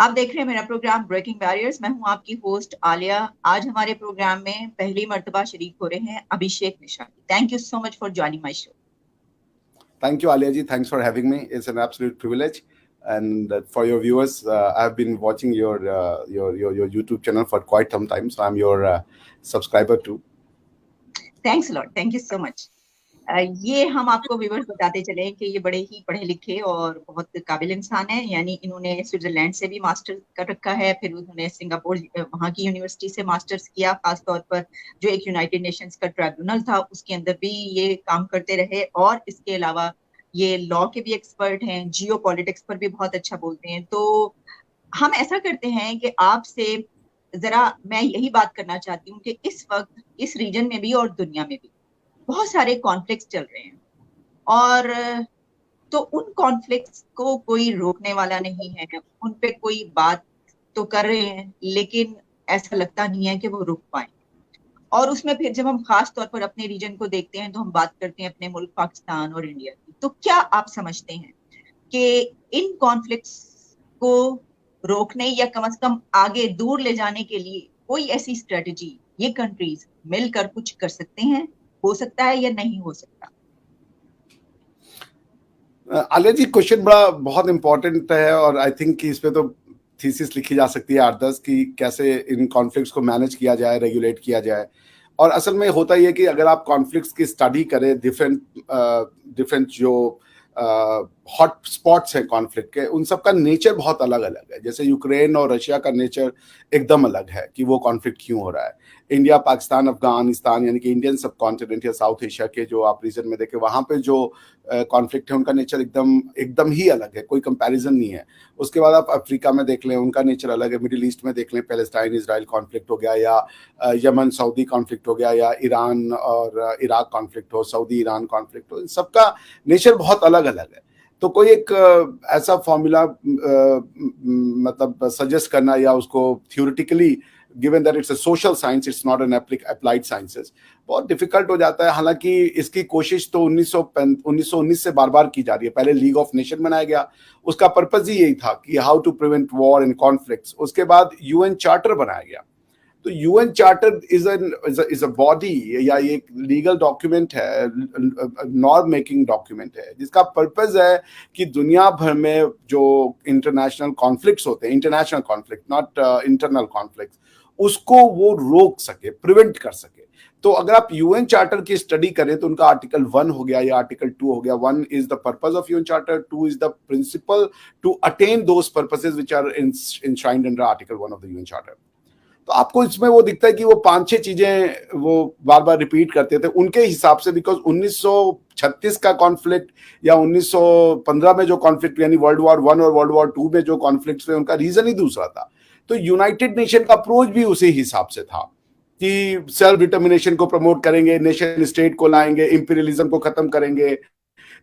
आप देख रहे हैं मेरा प्रोग्राम ब्रेकिंग बैरियर्स। मैं हूं आपकी होस्ट आलिया। आज हमारे प्रोग्राम में पहली मर्तबा शरीक हो रहे हैं Abhishek Nishad. Thank you so much for joining my show. Thank you, Alia ji. Thanks for having me. It's an absolute privilege. And for your viewers, I've been watching your YouTube channel for quite some time, so I'm your subscriber too. Thanks lot, thank you so much. ये हम आपको viewers बताते चले कि ये बड़े ही पढ़े लिखे और बहुत काबिल इंसान है। यानी इन्होंने स्विट्जरलैंड से भी मास्टर कर रखा है, फिर उन्होंने सिंगापुर वहाँ की यूनिवर्सिटी से मास्टर्स किया। खास तौर पर जो एक यूनाइटेड नेशंस का ट्राइब्यूनल था उसके अंदर भी ये काम करते रहे। और इसके अलावा ये लॉ के भी एक्सपर्ट हैं, जियो पॉलिटिक्स पर भी बहुत अच्छा बोलते हैं। तो हम ऐसा करते हैं कि आपसे जरा मैं यही बात करना चाहती हूँ कि इस वक्त इस रीजन में भी और दुनिया में भी बहुत सारे कॉन्फ्लिक्ट्स चल रहे हैं, और तो उन कॉन्फ्लिक्ट्स को कोई रोकने वाला नहीं है। उन पे कोई बात तो कर रहे हैं लेकिन ऐसा लगता नहीं है कि वो रुक पाए। और उसमें फिर जब हम खास तौर पर अपने रीजन को देखते हैं तो हम बात करते हैं अपने मुल्क पाकिस्तान और इंडिया की। तो क्या आप समझते हैं कि इन कॉन्फ्लिक्ट्स को रोकने या कम से कम आगे दूर ले जाने के लिए कोई ऐसी स्ट्रेटजी ये कंट्रीज मिलकर कुछ कर सकते हैं? हो सकता है या नहीं हो सकता? आलिया जी, क्वेश्चन बहुत इंपॉर्टेंट है और आई थिंक कि इस पे तो थीसिस लिखी जा सकती है 8-10 कि कैसे इन कॉन्फ्लिक्ट्स को मैनेज किया जाए, रेगुलेट किया जाए। और असल में होता ही है कि अगर आप कॉन्फ्लिक्ट्स की स्टडी करें, डिफरेंट जो हॉट स्पॉट्स हैं कॉन्फ्लिक्ट के, उन सबका नेचर बहुत अलग अलग है। जैसे यूक्रेन और रशिया का नेचर एकदम अलग है कि वो कॉन्फ्लिक्ट क्यों हो रहा है। इंडिया, पाकिस्तान, अफगानिस्तान यानी कि इंडियन सब कॉन्टिनेंट या साउथ एशिया के जो आप रीजन में देखें, वहाँ पे जो कॉन्फ्लिक्ट है उनका नेचर एकदम ही अलग है, कोई कंपैरिजन नहीं है। उसके बाद आप अफ्रीका में देख लें, उनका नेचर अलग है। मिडिल ईस्ट में देख लें, पैलेस्टाइन इसराइल कॉन्फ्लिक्ट हो गया, या यमन सऊदी कॉन्फ्लिक्ट हो गया, या ईरान और इराक कॉन्फ्लिक्ट हो, सऊदी ईरान कॉन्फ्लिक्ट हो, इन सबका नेचर बहुत अलग अलग है। तो कोई एक ऐसा फॉर्मूला मतलब सजेस्ट करना या उसको theoretically, given that it's a social science, it's not an applied sciences, बहुत डिफिकल्ट हो जाता है। हालांकि इसकी कोशिश तो 1919 से बार बार की जा रही है। पहले लीग ऑफ नेशन बनाया गया, उसका पर्पज ही यही था कि how to prevent war and conflicts. उसके बाद यूएन चार्टर बनाया गया। तो UN charter is a body या एक लीगल डॉक्यूमेंट है, नॉर्म मेकिंग डॉक्यूमेंट है, जिसका पर्पज है कि दुनिया भर में जो इंटरनेशनल कॉन्फ्लिक्ट्स होते हैं, international conflict not internal conflict, उसको वो रोक सके, प्रिवेंट कर सके। तो अगर आप यूएन चार्टर की स्टडी करें तो उनका आर्टिकल 1 हो गया या आर्टिकल 2 हो गया। 1 is the purpose of UN charter, 2 is the principle to attain those purposes which are enshrined under article 1 of the UN charter. तो आपको इसमें वो दिखता है कि वो 5-6 चीजें वो बार बार रिपीट करते थे उनके हिसाब से, बिकॉज 1936 का कॉन्फ्लिक्ट या 1915 में जो कॉन्फ्लिक्ट यानी वर्ल्ड वॉर 1 और वर्ल्ड वॉर 2 में जो कॉन्फ्लिक्ट थे, उनका रीजन ही दूसरा था। तो यूनाइटेड नेशन का अप्रोच भी उसी हिसाब से था कि सेल्फ डिटर्मिनेशन को प्रमोट करेंगे, नेशन स्टेट को लाएंगे, इंपीरियलिज्म को खत्म करेंगे।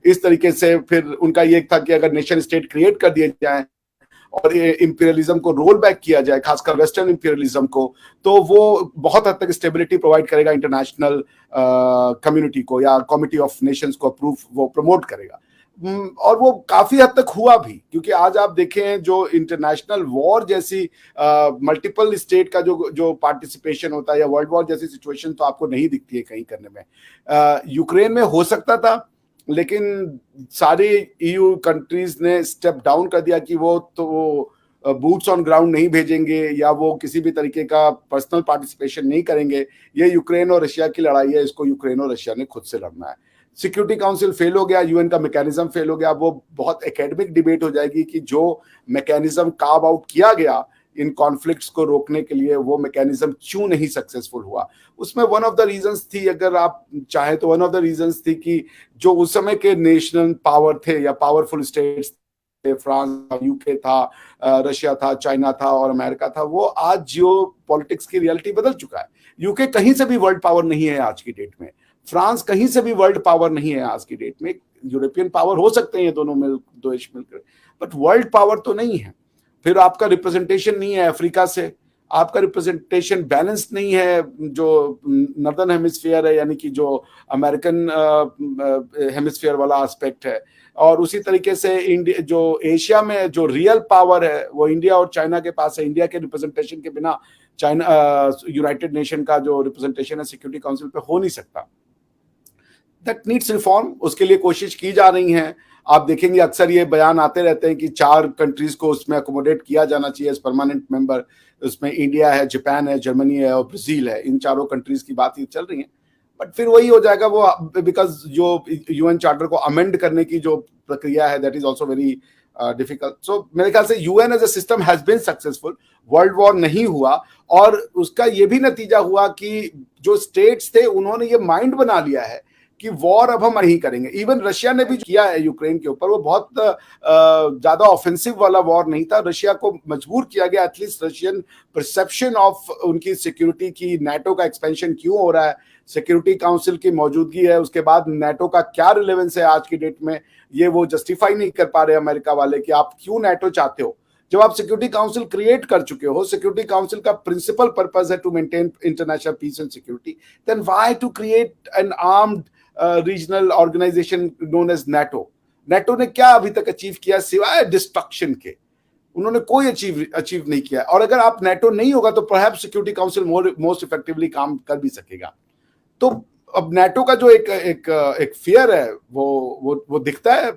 इस तरीके से फिर उनका ये था कि अगर नेशन स्टेट क्रिएट कर दिए जाए और इंपीरियलिज्म को रोल बैक किया जाए, खासकर वेस्टर्न इंपीरियलिज्म को, तो वो बहुत हद तक स्टेबिलिटी प्रोवाइड करेगा इंटरनेशनल कम्युनिटी को, या कमिटी ऑफ नेशंस को अप्रूव वो प्रमोट करेगा। और वो काफी हद तक हुआ भी, क्योंकि आज आप देखें जो इंटरनेशनल वॉर जैसी मल्टीपल स्टेट का जो पार्टिसिपेशन होता है, या वर्ल्ड वॉर जैसी सिचुएशन तो आपको नहीं दिखती है कहीं करने में। यूक्रेन में हो सकता था, लेकिन सारे ईयू कंट्रीज ने स्टेप डाउन कर दिया कि वो तो बूट्स ऑन ग्राउंड नहीं भेजेंगे या वो किसी भी तरीके का पर्सनल पार्टिसिपेशन नहीं करेंगे। ये यूक्रेन और रशिया की लड़ाई है, इसको यूक्रेन और रशिया ने खुद से लड़ना है। सिक्योरिटी काउंसिल फेल हो गया, यूएन का मैकेनिज्म फेल हो गया। वो बहुत एकेडमिक डिबेट हो जाएगी कि जो मैकेनिज्म कार्व आउट किया गया इन कॉन्फ्लिक्ट्स को रोकने के लिए, वो मैकेनिज्म क्यों नहीं सक्सेसफुल हुआ। उसमें वन ऑफ द रीजंस थी, अगर आप चाहे तो वन ऑफ द रीजंस थी कि जो उस समय के नेशनल पावर थे या पावरफुल स्टेट्स थे, फ्रांस, यूके था, रशिया था, चाइना था और अमेरिका था, वो आज जियो पॉलिटिक्स की रियलिटी बदल चुका है। यूके कहीं से भी वर्ल्ड पावर नहीं है आज की डेट में, फ्रांस कहीं से भी वर्ल्ड पावर नहीं है आज की डेट में। यूरोपियन पावर हो सकते हैं दोनों देश मिलकर, बट वर्ल्ड पावर तो नहीं है। फिर आपका रिप्रेजेंटेशन नहीं है अफ्रीका से, आपका रिप्रेजेंटेशन बैलेंस नहीं है, जो नॉर्दर्न हेमिस्फीयर है यानी कि जो अमेरिकन हेमिस्फीयर वाला एस्पेक्ट है, और उसी तरीके से इंडिया जो एशिया में जो रियल पावर है वो इंडिया और चाइना के पास है। इंडिया के रिप्रेजेंटेशन के बिना चाइना यूनाइटेड नेशन का जो रिप्रेजेंटेशन है सिक्योरिटी काउंसिल पे हो नहीं सकता। दैट नीड्स रिफॉर्म, उसके लिए कोशिश की जा रही है। आप देखेंगे अक्सर ये बयान आते रहते हैं कि 4 कंट्रीज को उसमें अकोमोडेट किया जाना चाहिए एज परमानेंट मेंबर। उसमें इंडिया है, जापान है, जर्मनी है और ब्राजील है। इन चारों कंट्रीज की बात ही चल रही है। बट फिर वही हो जाएगा वो, बिकॉज जो यूएन चार्टर को अमेंड करने की जो प्रक्रिया है that is also very difficult. So मेरे ख्याल से UN as a system has been successful. World war नहीं हुआ, और उसका ये भी नतीजा हुआ कि जो स्टेट्स थे उन्होंने ये माइंड बना लिया है कि वॉर अब हम नहीं करेंगे। इवन रशिया ने भी किया है यूक्रेन के ऊपर, वो बहुत ज्यादा ऑफेंसिव वाला वॉर नहीं था। रशिया को मजबूर किया गया, एटलीस्ट रशियन परसेप्शन ऑफ उनकी सिक्योरिटी की, नाटो का एक्सपेंशन क्यों हो रहा है, सिक्योरिटी काउंसिल की मौजूदगी है, उसके बाद नाटो का क्या रिलेवेंस है आज की डेट में, ये वो जस्टिफाई नहीं कर पा रहे अमेरिका वाले कि आप क्यों नाटो चाहते हो जब आप सिक्योरिटी काउंसिल क्रिएट कर चुके हो। सिक्योरिटी काउंसिल का प्रिंसिपल पर्पस है to maintain international peace and security, then why to create an armed regional organisation known as NATO. NATO ने क्या अभी तक अचीव किया सिवाय डिस्ट्रक्शन के? उन्होंने कोई अचीव नहीं किया। और अगर आप नाटो नहीं होगा तो perhaps security council most effectively काम कर भी सकेगा। तो अब नाटो का जो एक फियर है वो दिखता है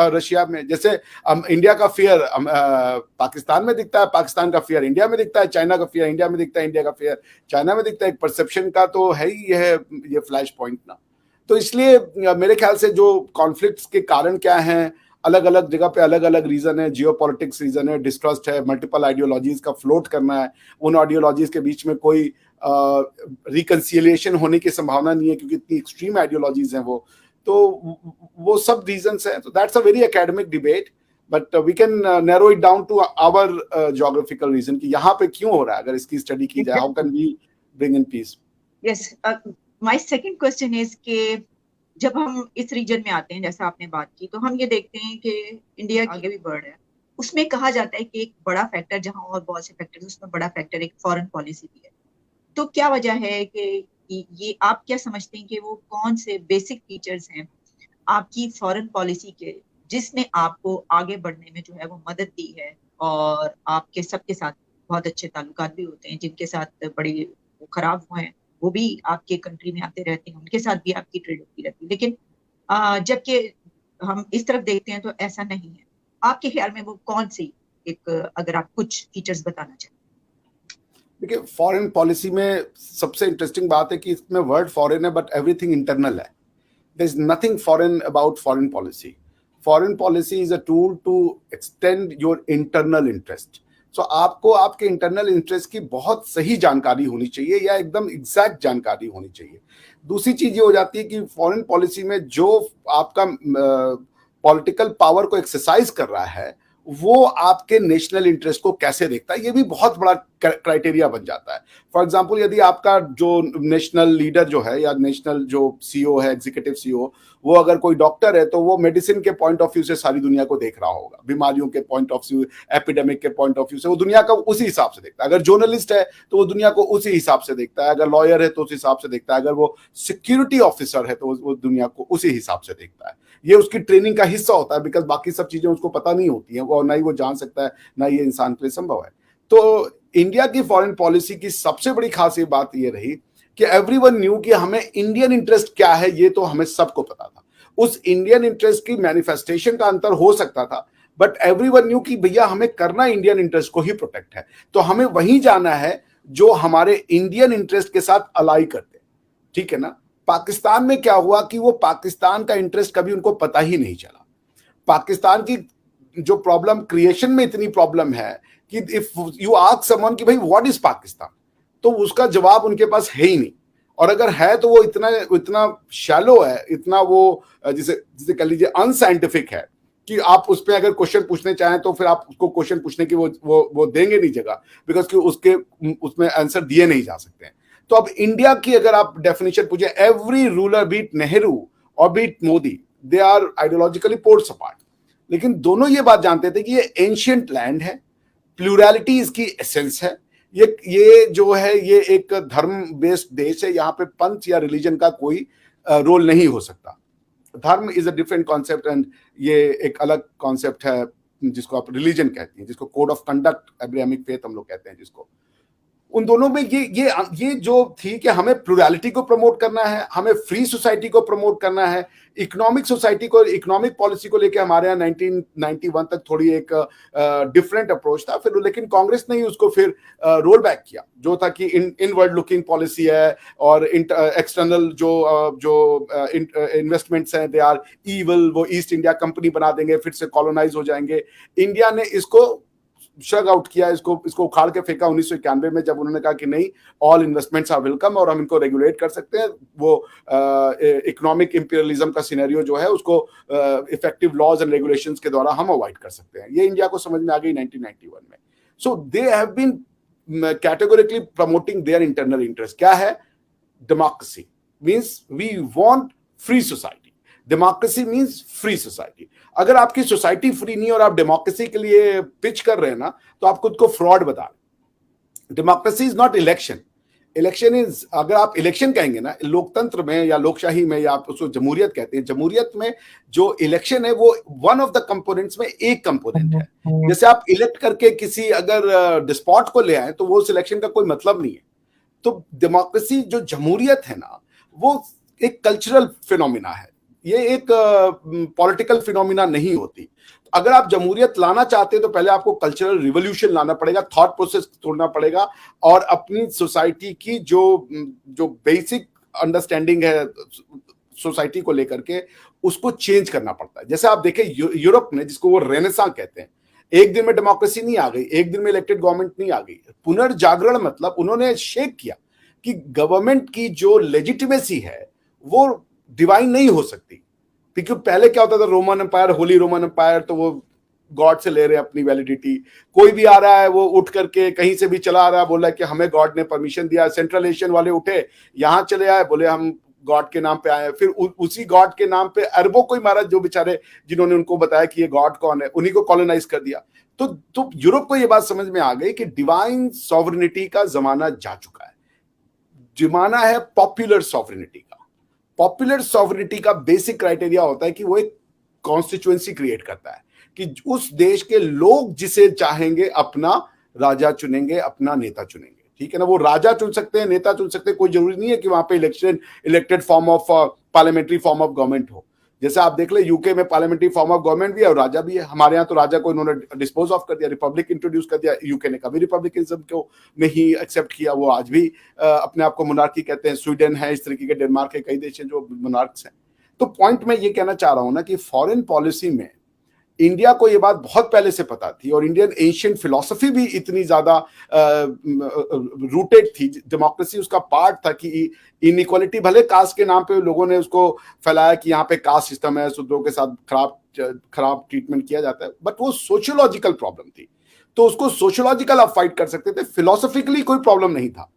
रशिया में, जैसे इंडिया का फियर पाकिस्तान में दिखता है, पाकिस्तान का फियर इंडिया में दिखता है, चाइना का फियर इंडिया में दिखता है, इंडिया का फियर चाइना में दिखता है। एक परसेप्शन का तो है ही है ये फ्लैश पॉइंट ना। तो इसलिए मेरे ख्याल से जो कॉन्फ्लिक्ट्स के कारण क्या हैं, अलग अलग जगह पे अलग अलग रीजन है, जियोपॉलिटिक्स रीजन है, डिस्ट्रस्ट है, मल्टीपल आइडियोलॉजीज का फ्लोट करना है, उन आइडियोलॉजीज के बीच में कोई रिकंसिलिएशन होने की संभावना नहीं है क्योंकि इतनी एक्सट्रीम आइडियोलॉजीज हैं तो वो सब रीजंस हैं। तो that's a very academic debate, but we can narrow it down to our geographical region कि यहाँ पे क्यों हो रहा है। अगर इसकी स्टडी की जाए, how can we bring in peace. Yes, my second question is कि जब हम इस रीजन में आते हैं, जैसा आपने बात की, तो हम ये देखते हैं कि इंडिया आगे भी बढ़ रहा है। उसमें कहा जाता है कि एक बड़ा फैक्टर, जहां और बहुत से फैक्टर, उसमें बड़ा फैक्टर एक फॉरेन पॉलिसी भी है। तो क्या वजह है कि ये आप क्या समझते हैं कि वो कौन से बेसिक फीचर्स हैं आपकी फॉरेन पॉलिसी के जिसने आपको आगे बढ़ने में जो है वो मदद दी है? और आपके सबके साथ बहुत अच्छे ताल्लुकात भी होते हैं, जिनके साथ बड़े खराब हुए हैं वो भी आपके कंट्री में आते रहते हैं, उनके साथ भी आपकी ट्रेड होती रहती है। लेकिन जबकि हम इस तरफ देखते हैं तो ऐसा नहीं है। आपके ख्याल में वो कौन सी एक, अगर आप कुछ फीचर्स बताना चाहें? देखिए, फॉरेन पॉलिसी में सबसे इंटरेस्टिंग बात है कि इसमें वर्ड फॉरेन है बट एवरीथिंग इंटरनल है। There is nothing foreign about foreign policy. Foreign policy is a tool to extend your internal interest. So आपको आपके इंटरनल इंटरेस्ट की बहुत सही जानकारी होनी चाहिए या एकदम एग्जैक्ट जानकारी होनी चाहिए। दूसरी चीज ये हो जाती है कि फॉरेन पॉलिसी में जो आपका पॉलिटिकल पावर को एक्सरसाइज कर रहा है वो आपके नेशनल इंटरेस्ट को कैसे देखता है, ये भी बहुत बड़ा क्राइटेरिया बन जाता है। फॉर एग्जांपल, यदि आपका जो नेशनल लीडर जो है या नेशनल जो सीईओ है, एग्जीक्यूटिव सीईओ, वो अगर कोई डॉक्टर है तो वो मेडिसिन के पॉइंट ऑफ व्यू से सारी दुनिया को देख रहा होगा, बीमारियों के पॉइंट ऑफ व्यू, एपिडेमिक के पॉइंट ऑफ व्यू से वो दुनिया का उसी हिसाब से देखता है। अगर जर्नलिस्ट है तो वो दुनिया को उसी हिसाब से देखता है, अगर लॉयर है तो उस हिसाब से देखता है, अगर वो सिक्योरिटी ऑफिसर है तो वो दुनिया को उसी हिसाब से देखता है। ये उसकी ट्रेनिंग का हिस्सा होता है, बिकॉज बाकी सब चीजें उसको पता नहीं होती हैं, और ना ही वो जान सकता है, ना ये इंसान के लिए संभव है। तो इंडिया की फॉरेन पॉलिसी की सबसे बड़ी खास बात ये रही कि एवरीवन न्यू कि हमें इंडियन इंटरेस्ट क्या है, ये तो हमें सबको पता था। उस इंडियन इंटरेस्ट की मैनिफेस्टेशन का अंतर हो सकता था, बट एवरीवन न्यू कि भैया हमें करना इंडियन इंटरेस्ट को ही प्रोटेक्ट है, तो हमें वहीं जाना है जो हमारे इंडियन इंटरेस्ट के साथ अलाई करते। ठीक है ना? पाकिस्तान में क्या हुआ कि वो पाकिस्तान का इंटरेस्ट कभी उनको पता ही नहीं चला। पाकिस्तान की जो प्रॉब्लम क्रिएशन में इतनी प्रॉब्लम है कि इफ यू आस्क समवन कि भाई व्हाट इज पाकिस्तान, तो उसका जवाब उनके पास है ही नहीं। और अगर है तो वो इतना शैलो है, इतना वो जिसे कह लीजिए अनसाइंटिफिक है कि आप उस पर अगर क्वेश्चन पूछने चाहें तो फिर आप उसको क्वेश्चन पूछने की वो देंगे नहीं जगह, बिकॉज कि उसमें आंसर दिए नहीं जा सकते हैं। तो अब इंडिया की अगर आप डेफिनेशन पूछे, एवरी रूलर बीट नेहरू और be it Modi, they are ideologically poles apart, लेकिन दोनों ये बात जानते थे कि ये एंशिएंट लैंड है, प्लूरैलिटी इसकी एसेंस है, ये जो है ये एक धर्म बेस्ड देश है, यहाँ पे पंथ या रिलीजन का कोई रोल नहीं हो सकता। धर्म is a different concept and ये एक अलग कॉन्सेप्ट है जिसको आप रिलीजन कहते हैं, जिसको code of conduct Abrahamic faith हम लोग कहते हैं जिसको। उन दोनों में ये जो थी कि हमें प्लुरैलिटी को प्रमोट करना है, हमें फ्री सोसाइटी को प्रमोट करना है, इकोनॉमिक सोसाइटी को, इकोनॉमिक पॉलिसी को लेके हमारे यहाँ 1991 तक थोड़ी एक डिफरेंट अप्रोच था। फिर लेकिन कांग्रेस ने ही उसको फिर रोल बैक किया, जो था कि इनवर्ड लुकिंग पॉलिसी है और एक्सटर्नल जो इन्वेस्टमेंट्स हैं दे आर ईविल, वो ईस्ट इंडिया कंपनी बना देंगे, फिर से कॉलोनाइज हो जाएंगे। इंडिया ने इसको शग आउट किया, इसको उखाड़ के फेंका 1991 में, जब उन्होंने कहा कि नहीं, ऑल इन्वेस्टमेंट्स आर वेलकम और हम इनको रेगुलेट कर सकते हैं। वो इकोनॉमिक इंपीरियलिज्म का सिनेरियो जो है उसको इफेक्टिव लॉज एंड रेगुलेशंस के द्वारा हम अवॉइड कर सकते हैं। ये इंडिया को समझ में आ गई 1991 में। So they have been categorically promoting their internal interest. क्या है? Democracy means we want free society. Democracy means free society. अगर आपकी सोसाइटी फ्री नहीं और आप डेमोक्रेसी के लिए पिच कर रहे हैं ना, तो आप खुद को फ्रॉड बता रहे। Democracy is not election. Election is, अगर आप इलेक्शन कहेंगे ना, लोकतंत्र में या लोकशाही में, या आप उसको जमहूरियत कहते हैं, जमहूरियत में जो इलेक्शन है वो वन ऑफ द कंपोनेंट्स में एक कंपोनेंट है। जैसे आप इलेक्ट करके किसी अगर डिस्पॉट को ले आए तो वो सिलेक्शन का कोई मतलब नहीं है। तो डेमोक्रेसी जो जमहूरियत है ना, वो एक कल्चरल फिनोमिना है, ये एक पॉलिटिकल फिनोमिना नहीं होती। अगर आप जमहूरियत लाना चाहते हैं तो पहले आपको कल्चरल रिवॉल्यूशन लाना पड़ेगा, थॉट प्रोसेस तोड़ना पड़ेगा और अपनी सोसाइटी की जो बेसिक अंडरस्टैंडिंग है सोसाइटी को लेकर के, उसको चेंज करना पड़ता है। जैसे आप देखें यूरोप ने, जिसको वो रेनेसां कहते हैं, एक दिन में डेमोक्रेसी नहीं आ गई, एक दिन में इलेक्टेड गवर्नमेंट नहीं आ गई। पुनर्जागरण मतलब उन्होंने शेक किया कि गवर्नमेंट की जो लेजिटिमेसी है वो डिवाइन नहीं हो सकती। क्योंकि पहले क्या होता था, Roman empire, holy Roman empire, तो वो गॉड से ले रहे हैं अपनी वैलिडिटी। कोई भी आ रहा है वो उठ करके कहीं से भी चला आ रहा है, बोल रहा है कि हमें गॉड ने परमिशन दिया। सेंट्रल एशियन वाले उठे, यहाँ चले आए, बोले हम गॉड के नाम पे आए। फिर उसी गॉड के नाम पे अरबों को ही मारा, जो बेचारे जिन्होंने उनको बताया कि ये गॉड कौन है, उन्हीं को कॉलोनाइज कर दिया। तो यूरोप को ये बात समझ में आ गई कि डिवाइन सॉवरेनिटी का जमाना जा चुका है, जमाना है पॉपुलर सॉवरेनिटी का। पॉपुलर सॉवरेनिटी का बेसिक क्राइटेरिया होता है कि वो एक कॉन्स्टिट्यूएंसी क्रिएट करता है कि उस देश के लोग जिसे चाहेंगे अपना राजा चुनेंगे, अपना नेता चुनेंगे। ठीक है ना? वो राजा चुन सकते हैं, नेता चुन सकते हैं, कोई जरूरी नहीं है कि वहां पे elected form of parliamentary form of government हो। जैसे आप देख ले, यूके में पार्लियामेंट्री फॉर्म ऑफ गवर्नमेंट भी है और राजा भी है। हमारे यहाँ तो राजा को इन्होंने डिस्पोज ऑफ कर दिया, रिपब्लिक इंट्रोड्यूस कर दिया। यूके ने कभी रिपब्लिकनिज्म को नहीं एक्सेप्ट किया, वो आज भी अपने आप को मोनार्की कहते हैं। स्वीडन है इस तरीके के, डेनमार्क है, कई देश हैं जो मोनार्क्स हैं। तो पॉइंट मैं ये कहना चाह रहा हूं ना कि फॉरेन पॉलिसी में इंडिया को ये बात बहुत पहले से पता थी और इंडियन एंशिएंट फिलॉसफी भी इतनी ज्यादा रूटेड थी, डेमोक्रेसी उसका पार्ट था कि इनइक्वालिटी, भले कास्ट के नाम पे लोगों ने उसको फैलाया कि यहाँ पे कास्ट सिस्टम है, शूद्रों के साथ खराब ट्रीटमेंट किया जाता है, बट वो सोशियोलॉजिकल प्रॉब्लम थी। तो उसको सोशियोलॉजिकल आप फाइट कर सकते थे, फिलोसफिकली कोई प्रॉब्लम नहीं था।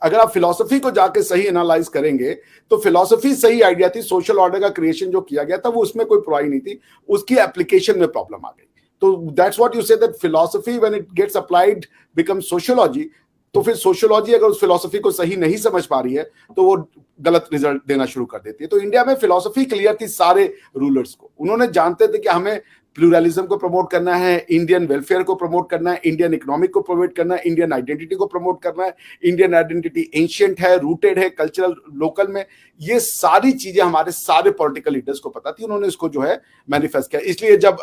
अगर आप फिलॉसफी को जाके सही एनालाइज करेंगे तो फिलॉसफी सही आइडिया थी। सोशल ऑर्डर का क्रिएशन जो किया गया था वो उसमें कोई बुराई नहीं थी, उसकी एप्लीकेशन में प्रॉब्लम आ गई। तो that's what you say that philosophy when it gets applied become sociology. तो फिर सोशियोलॉजी अगर उस फिलॉसफी को सही नहीं समझ पा रही है तो वो गलत रिजल्ट देना शुरू कर देती है। तो इंडिया में फिलॉसफी क्लियर थी सारे रूलर्स को। उन्होंने जानते थे कि हमें प्लूरलिज्म को प्रमोट करना है, इंडियन वेलफेयर को प्रमोट करना है, इंडियन इकोनॉमिक को प्रमोट करना है, इंडियन आइडेंटिटी को प्रमोट करना है। इंडियन आइडेंटिटी एंशिएंट है, रूटेड है कल्चरल लोकल में। ये सारी चीजें हमारे सारे पॉलिटिकल लीडर्स को पता थी, उन्होंने इसको जो है मैनिफेस्ट किया। इसलिए जब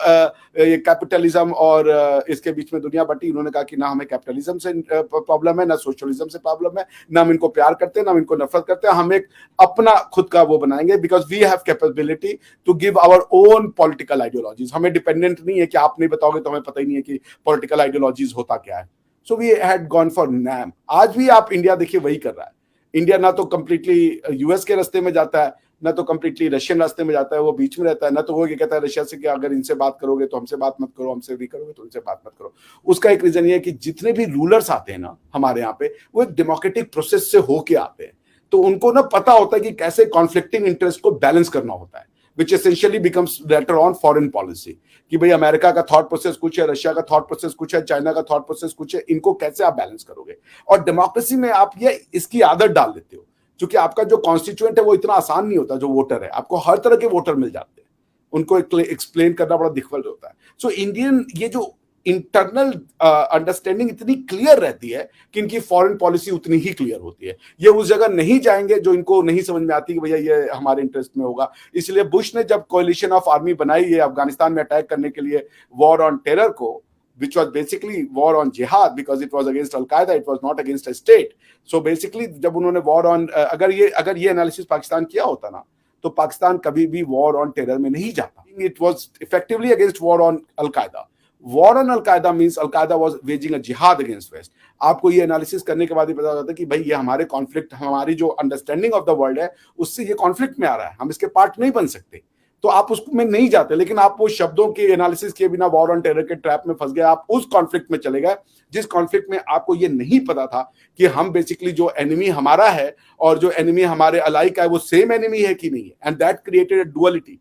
ये कैपिटलिज्म और इसके बीच में दुनिया बटी, उन्होंने कहा कि ना हमें कैपिटलिज्म से प्रॉब्लम है, ना सोशलिज्म से प्रॉब्लम है, ना हम इनको प्यार करते हैं, ना हम इनको नफरत करते हैं। हम एक अपना खुद का वो बनाएंगे because we have capability to give our own political ideologies. हमें डिपेंडेंट नहीं है कि आप नहीं बताओगे तो हमें पता ही नहीं है कि पॉलिटिकल आइडियोलॉजीज होता क्या है। So we had gone for NAM. आज भी आप इंडिया देखिए वही कर रहा है। इंडिया ना तो कंप्लीटली यूएस के रास्ते में जाता है, ना तो कंप्लीटली रशियन रास्ते में जाता है, वो बीच में रहता है। ना तो वो ये कहता है रशिया से कि अगर इनसे बात करोगे तो हमसे बात मत करो, हमसे भी करोगे तो इनसे बात मत करो। उसका एक रीजन ये है कि जितने भी रूलर्स आते हैं ना हमारे यहाँ पे, वो एक डेमोक्रेटिक प्रोसेस से होके आते हैं। तो उनको ना पता होता है कि कैसे कॉन्फ्लिक्टिंग इंटरेस्ट को बैलेंस करना होता है। which essentially becomes later on foreign policy कि भाई अमेरिका का थॉट प्रोसेस कुछ है, रशिया का थॉट प्रोसेस कुछ है, चाइना का थॉट प्रोसेस कुछ है, इनको कैसे आप बैलेंस करोगे। और डेमोक्रेसी में आप ये इसकी आदत डाल देते हो, क्योंकि आपका जो कॉन्स्टिट्यूएंट है वो इतना आसान नहीं होता, जो वोटर है आपको हर तरह के वोटर मिल जाते हैं, उनको एक्सप्लेन करना बड़ा डिफिकल्ट होता है। सो इंडियन ये जो इंटरनल अंडरस्टैंडिंग इतनी क्लियर रहती है कि इनकी फॉरेन पॉलिसी उतनी ही क्लियर होती है। ये उस जगह नहीं जाएंगे जो इनको नहीं समझ में आती कि भैया ये हमारे इंटरेस्ट में होगा। इसलिए बुश ने जब कोलिशन ऑफ आर्मी बनाई है अफगानिस्तान में अटैक करने के लिए वॉर ऑन टेरर को, which was basically war on jihad because it was against Al-Qaeda, it was not against a state. So basically जब उन्होंने war on अगर ये एनालिसिस पाकिस्तान किया होता ना तो पाकिस्तान कभी भी war on terror में नहीं जाता। It was effectively against war on Al-Qaeda. War on Al-Qaeda means Al-Qaeda was waging a jihad against West. आपको ये एनालिसिस करने के बाद ही पता चलता है कि भाई ये हमारे कॉन्फ्लिक्ट, हमारी जो अंडरस्टैंडिंग ऑफ द वर्ल्ड है उससे ये कॉन्फ्लिक्ट में आ रहा है, हम इसके पार्ट नहीं बन सकते, तो आप उसमें नहीं जाते। लेकिन आप वो शब्दों के एनालिसिस किए बिना वॉर ऑन टेरर के ट्रैप में फंस गए, आप उस कॉन्फ्लिक्ट में चले गए जिस कॉन्फ्लिक्ट में आपको ये नहीं पता था कि हम बेसिकली जो एनिमी हमारा है और जो एनिमी हमारे अलाई का है वो सेम एनिमी है कि नहीं है, and that created a duality.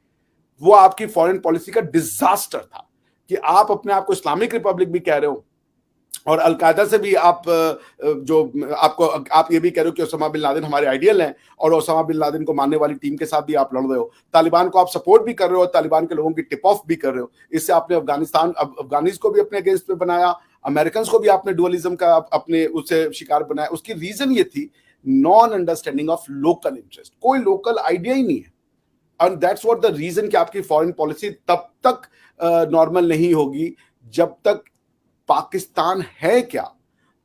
वो आपकी फॉरेन पॉलिसी का डिजास्टर था कि आप अपने आप को इस्लामिक रिपब्लिक भी कह रहे हो और अलकायदा से भी आप जो आपको आप ये भी कह रहे हो कि ओसामा बिन लादेन हमारे आइडियल हैं और ओसामा बिन लादेन को मानने वाली टीम के साथ भी आप लड़ रहे हो, तालिबान को आप सपोर्ट भी कर रहे हो, तालिबान के लोगों की टिप ऑफ भी कर रहे हो। इससे आपने अफगानिस को भी अपने अगेंस्ट में बनाया, अमेरिकन को भी आपने डुअलिज्म का अपने उससे शिकार बनाया। उसकी रीजन ये थी non understanding of local interest, कोई लोकल आइडिया ही नहीं है। And that's what the reason कि आपकी फॉरेन पॉलिसी तब तक नॉर्मल नहीं होगी जब तक पाकिस्तान है क्या,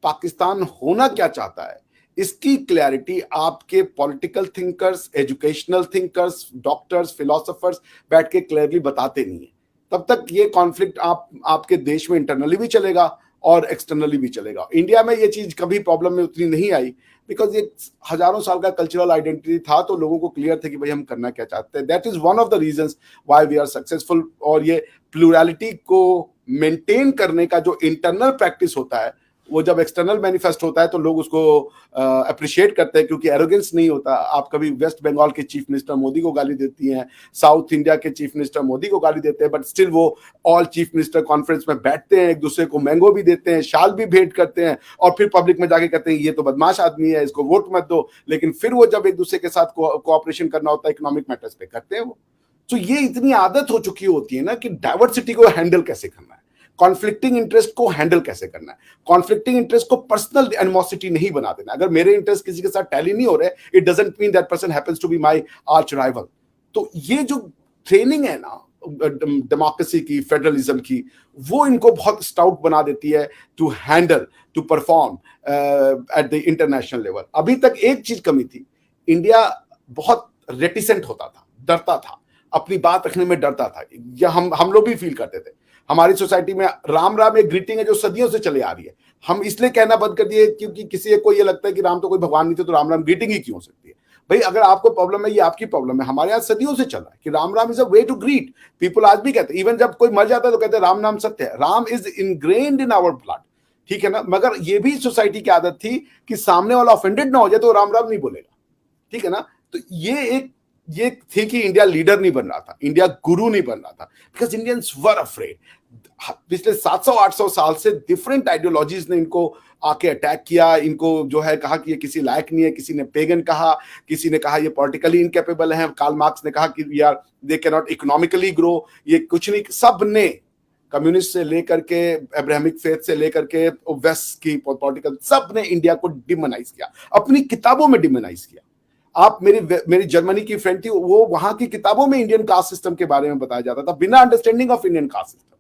पाकिस्तान होना क्या चाहता है, इसकी क्लैरिटी आपके political thinkers, educational thinkers, doctors, philosophers बैठ के क्लियरली बताते नहीं है। तब तक ये कॉन्फ्लिक्ट आपके देश में इंटरनली भी चलेगा और एक्सटर्नली भी चलेगा। इंडिया में ये चीज कभी प्रॉब्लम में उतनी नहीं आई बिकॉज ये हजारों साल का कल्चरल आइडेंटिटी था, तो लोगों को क्लियर था कि भाई हम करना क्या चाहते हैं। That is one of the reasons why we are successful. और ये प्लूरलिटी को मेंटेन करने का जो इंटरनल प्रैक्टिस होता है वो जब एक्सटर्नल मैनिफेस्ट होता है तो लोग उसको अप्रिशिएट करते हैं, क्योंकि एरोगेंस नहीं होता। आप कभी वेस्ट बंगाल के चीफ मिनिस्टर मोदी को गाली देती हैं, साउथ इंडिया के चीफ मिनिस्टर मोदी को गाली देते हैं, बट स्टिल वो ऑल चीफ मिनिस्टर कॉन्फ्रेंस में बैठते हैं, एक दूसरे को मैंगो भी देते हैं, शाल भी भेंट करते हैं और फिर पब्लिक में जाके कहते हैं ये तो बदमाश आदमी है, इसको वोट मत दो। लेकिन फिर वो जब एक दूसरे के साथ कोऑपरेशन करना होता है इकोनॉमिक मैटर्स पे करते हैं वो। तो ये इतनी आदत हो चुकी होती है ना कि डाइवर्सिटी को हैंडल कैसे करना है, कॉन्फ्लिक्टिंग इंटरेस्ट को हैंडल कैसे करना है, कॉन्फ्लिक्टिंग इंटरेस्ट को पर्सनल एनिमोसिटी नहीं बना देना। अगर मेरे इंटरेस्ट किसी के साथ टैली नहीं हो रहे, it doesn't mean that person happens to be my arch rival. तो ये जो ट्रेनिंग है ना डेमोक्रेसी की, फेडरलिज्म की, वो इनको बहुत स्टाउट बना देती है to handle, to perform at the international level. अभी तक एक चीज कमी थी, इंडिया बहुत रेटिसेंट होता था, डरता था, अपनी बात रखने में डरता था। या हम लोग भी फील करते थे। हमारी सोसाइटी में राम राम एक ग्रीटिंग है जो सदियों से चले आ रही है। हम इसलिए कहना बंद कर दिए क्योंकि किसी को ये लगता है कि राम तो कोई भगवान नहीं थे, तो राम राम ग्रीटिंग ही क्यों हो सकती है। भाई अगर आपको प्रॉब्लम है, ये आपकी प्रॉब्लम है। हमारे यहाँ सदियों से चल रहा है कि Ram Ram is a way to greet people. आज भी कहते हैं, इवन जब कोई मर जाता है तो कहते हैं राम नाम सत्य है, Ram is ingrained in our blood, ठीक है ना। मगर ये भी सोसाइटी की आदत थी कि सामने वाला ऑफेंडेड ना हो जाए तो राम राम नहीं बोलेगा, ठीक है ना। तो ये थी कि इंडिया लीडर नहीं बन रहा था, इंडिया गुरु नहीं बन रहा था, बिकॉज इंडियंस वर अफ्रेड। पिछले 700-800 साल से डिफरेंट आइडियोलॉजीज ने इनको आके अटैक किया, इनको जो है कहा कि ये किसी लायक नहीं है, किसी ने पेगन कहा, किसी ने कहा ये पॉलिटिकली इनकेपेबल है, कार्ल मार्क्स ने कहा कि we are they can not economically grow, ये कुछ नहीं। सब ने, कम्युनिस्ट से लेकर के अब्राहमिक फेथ से लेकर के वेस्ट की पॉलिटिकल, सब ने इंडिया को डिमोनाइज किया, अपनी किताबों में डिमोनाइज किया। आप मेरी जर्मनी की फ्रेंड थी, वो वहां की किताबों में इंडियन कास्ट सिस्टम के बारे में बताया जाता था बिना understanding of Indian caste system.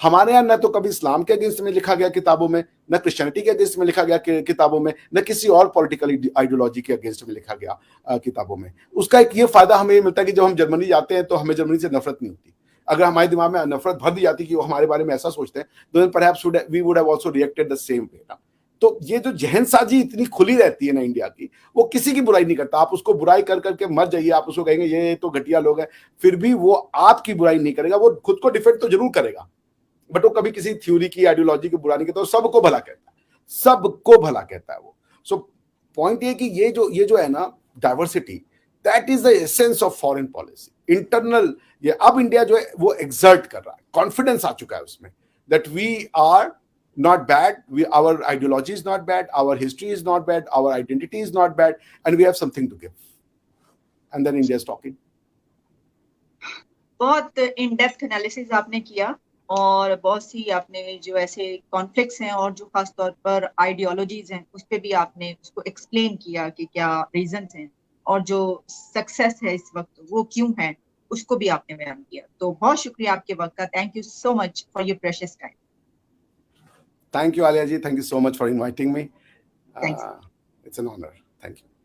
हमारे यहाँ न तो कभी इस्लाम के अगेंस्ट में लिखा गया किताबों में, न क्रिश्चियनिटी के अगेंस्ट में लिखा गया किताबों में, न किसी और पॉलिटिकल आइडियोलॉजी के अगेंस्ट में लिखा गया किताबों में। उसका एक ये फायदा हमें मिलता है कि जब हम जर्मनी जाते हैं तो हमें जर्मनी से नफरत नहीं होती। अगर हमारे दिमाग में नफरत भर दी जाती कि वो हमारे बारे में ऐसा सोचते हैं, तो perhaps we would have also reacted the same way. तो ये जो जहनसाजी इतनी खुली रहती है ना इंडिया की, वो किसी की बुराई नहीं करता। आप उसको बुराई कर करके मर जाइए, आप उसको कहेंगे ये तो घटिया लोग हैं, फिर भी वो आपकी बुराई नहीं करेगा। वो खुद को डिफेंड तो जरूर करेगा, बट वो कभी किसी थ्योरी की, आइडियोलॉजी की बुराई नहीं करता। सबको भला कहता है, सबको भला कहता है वो। सो पॉइंट ये कि ये जो है ना diversity, that is the essence of foreign policy. Internal ये अब इंडिया जो है वो एग्जर्ट कर रहा है, कॉन्फिडेंस आ चुका है उसमें that we are not bad, our ideology is not bad, our history is not bad, our identity is not bad, and we have something to give. And then India is talking. बहुत in depth analysis आपने किया और बहुत सी आपने जो ऐसे conflicts हैं और जो खास तौर पर आइडियोलॉजीज हैं उस पर भी आपने उसको एक्सप्लेन किया कि क्या रीजंस हैं और जो सक्सेस है इस वक्त वो क्यों है, उसको भी आपने बयान किया। तो बहुत शुक्रिया आपके वक्त का। Thank you so much for your precious time. Thank you, Alia ji. Thank you so much for inviting me. Thanks. It's an honor. Thank you.